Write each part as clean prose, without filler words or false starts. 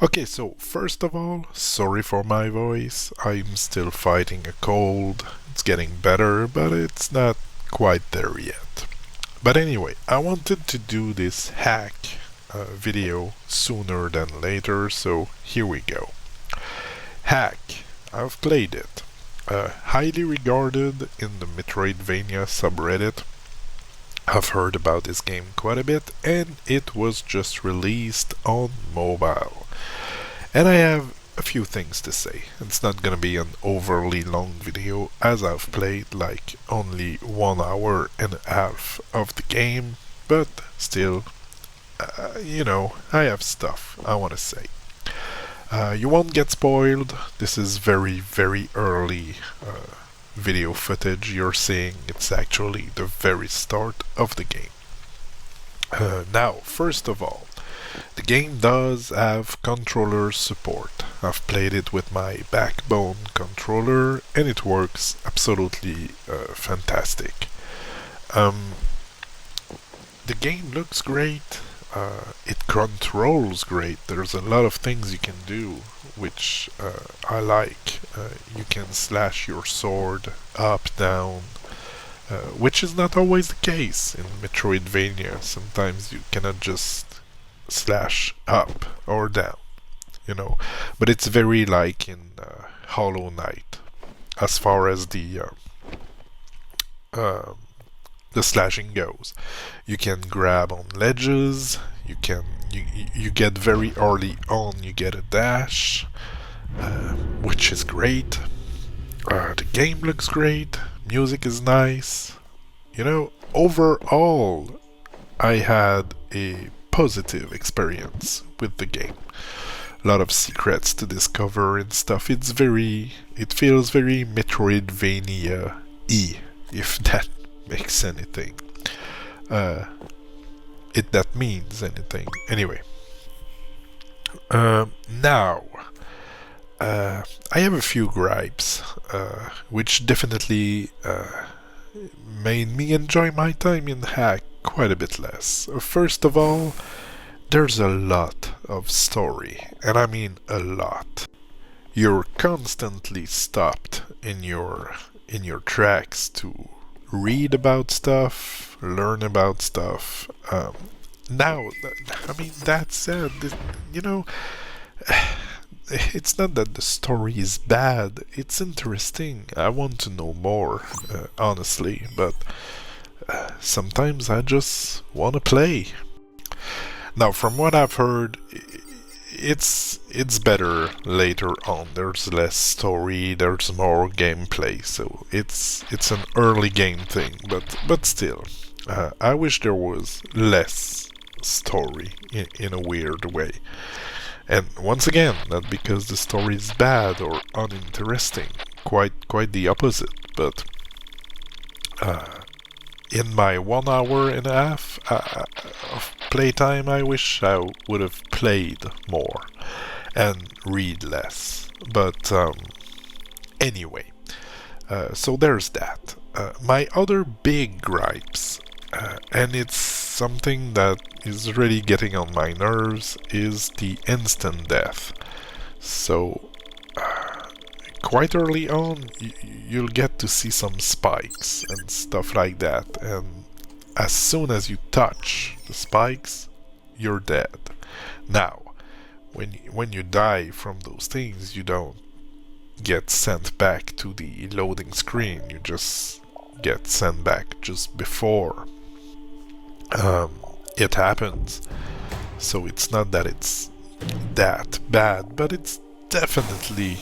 Okay, so first of all, sorry for my voice. I'm still fighting a cold. It's getting better, but it's not quite there yet. But anyway, I wanted to do this hack video sooner than later, so here we go. Hack. I've played it. Highly regarded in the Metroidvania subreddit. I've heard about this game quite a bit, and it was just released on mobile. And I have a few things to say. It's not gonna be an overly long video, as I've played like only 1 hour and a half of the game, but still, I have stuff I want to say. You won't get spoiled. This is very, very early video footage you're seeing. It's actually the very start of the game. Now, first of all, the game does have controller support. I've played it with my Backbone controller and it works absolutely fantastic. The game looks great. It controls great. There's a lot of things you can do, which I like. You can slash your sword up, down, which is not always the case in Metroidvania. Sometimes you cannot just slash up or down, but it's very like in Hollow Knight as far as the slashing goes. You can grab on ledges. You get very early on. You get a dash, which is great. The game looks great. Music is nice. Overall, I had a positive experience with the game. A lot of secrets to discover and stuff. It feels very Metroidvania-y, if that makes anything. If that means anything. Anyway. Now, I have a few gripes, which definitely made me enjoy my time in HAAK quite a bit less. First of all, there's a lot of story, and I mean a lot. You're constantly stopped in your tracks to read about stuff, learn about stuff. That said, it's not that the story is bad. It's interesting. I want to know more, honestly, but sometimes I just want to play. Now, from what I've heard, it's better later on. There's less story, there's more gameplay, so it's an early game thing. But still, I wish there was less story in a weird way. And once again, not because the story is bad or uninteresting. Quite the opposite. But in my 1 hour and a half of playtime, I wish I would have played more and read less. But anyway, so there's that. My other big gripes, and it's something that is really getting on my nerves, is the instant death. So quite early on, you'll get to see some spikes and stuff like that, and as soon as you touch the spikes, you're dead. Now, when you die from those things, you don't get sent back to the loading screen. You just get sent back just before it happens. So it's not that it's that bad, but it's definitely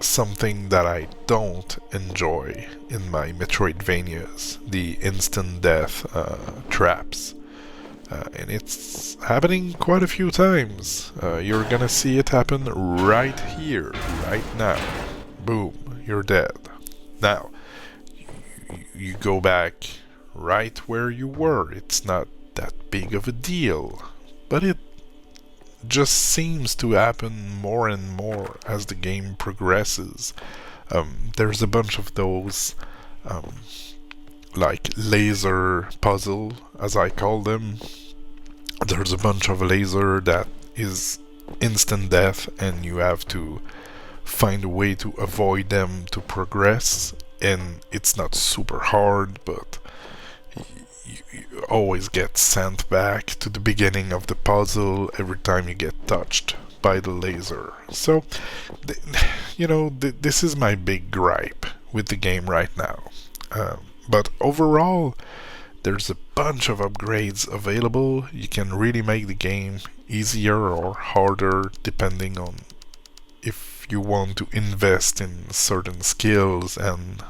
something that I don't enjoy in my Metroidvanias, the instant death traps. And it's happening quite a few times. You're gonna see it happen right here, right now. Boom, you're dead. Now, you go back right where you were. It's not that big of a deal, but it just seems to happen more and more as the game progresses. There's a bunch of those like laser puzzle, as I call them. There's a bunch of laser that is instant death, and you have to find a way to avoid them to progress. And it's not super hard, but you always get sent back to the beginning of the puzzle every time you get touched by the laser. So, this is my big gripe with the game right now. But overall, there's a bunch of upgrades available. You can really make the game easier or harder depending on if you want to invest in certain skills and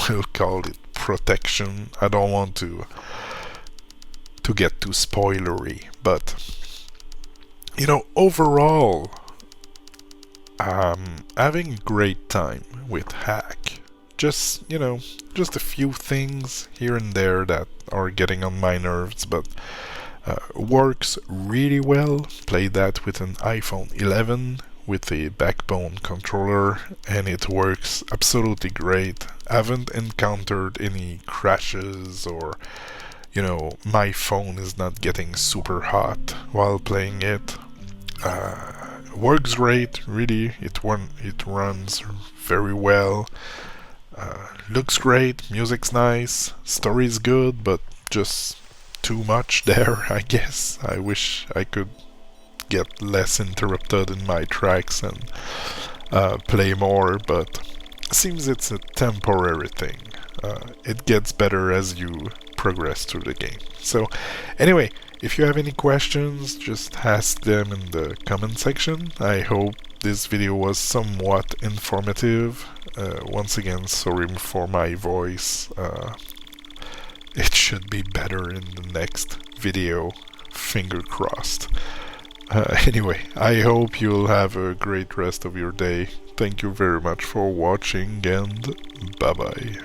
we'll call it protection. I don't want to get too spoilery, but overall, I'm having a great time with HAAK. Just a few things here and there that are getting on my nerves, but works really well. Played that with an iPhone 11 with a backbone controller, and it works absolutely great. Haven't encountered any crashes or my phone is not getting super hot while playing it. Works great, really. It runs very well. Looks great, music's nice, story's good, but just too much there, I guess. I wish I could get less interrupted in my tracks and play more, but seems it's a temporary thing. It gets better as you progress through the game. So anyway, if you have any questions, just ask them in the comment section. I hope this video was somewhat informative. Once again, sorry for my voice. It should be better in the next video. Finger crossed. Anyway, I hope you'll have a great rest of your day. Thank you very much for watching, and bye bye.